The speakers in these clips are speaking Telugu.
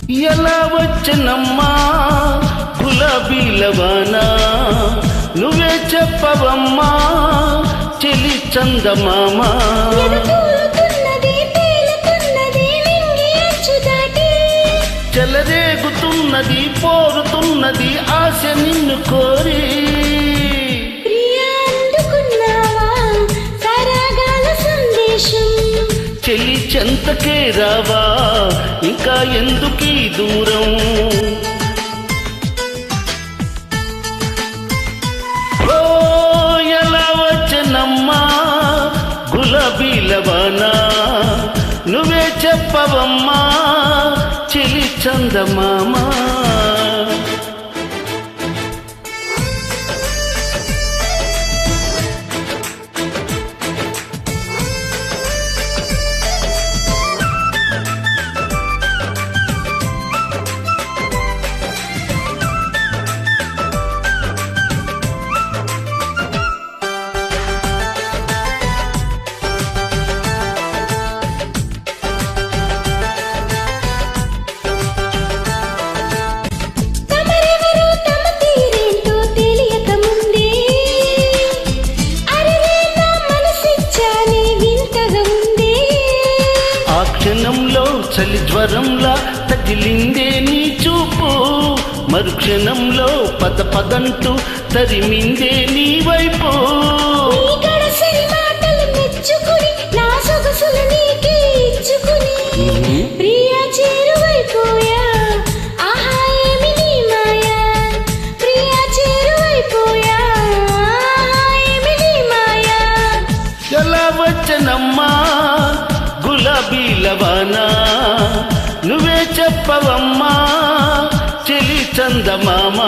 ఎలా వచ్చనమ్మా గులాబీలవానా, నువ్వే చెప్పవమ్మా చెలి చందమామ. చెలరేగుతున్నది పోరుతున్నది ఆశ నిన్ను కోరి. చెలి చెంతకే రావా ఇంకా ఎందుకీ దూరం. ఓ ఎలా వచ్చనమ్మా గులాబీలవానా, నువ్వే చెప్పవమ్మా చెలి చందమామ. క్షణంలో చలి జ్వరంలా తగిలిందే నీ చూపు, మరుక్షణంలో పద పదంటూ తరిమిందే నీ వైపు. ఎలా వచ్చనమ్మా గులాబీలవానా, నువ్వే చెప్పవమ్మా చెలి చందమామ.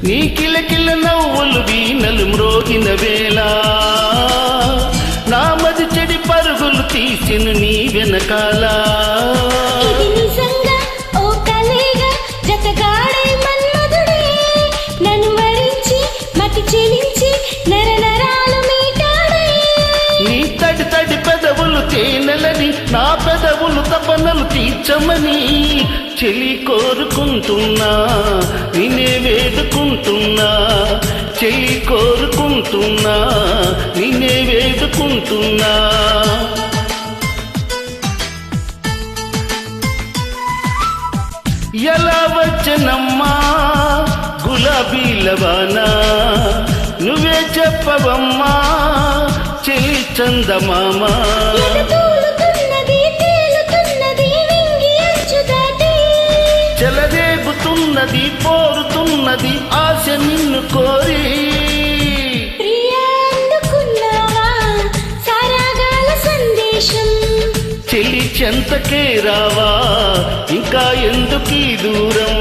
నీ కిలకిల నవ్వులు వీణలు మ్రోగిన వేళ, నా మది చెడి పరుగులు తీసిన నీ వెనకాల. నీ తడి తడి పెదవులు తేనెలని, నా పెదవులు తపనలు తీర్చమని చెలి కోరుకుంటున్నా, నిన్నే వేడుకుంటున్నా. చెలి కోరుకుంటున్నా, నిన్నే వేడుకుంటున్నా. ఎలా వచ్చనమ్మా గులాబీలవానా, నువ్వే చెప్పవమ్మా చెలి చందమామ. చెలరేగుతున్నది పోరుతున్నది ఆశ నిన్ను కోరి. చెలి చెంతకే రావా ఇంకా ఎందుకీ దూరం.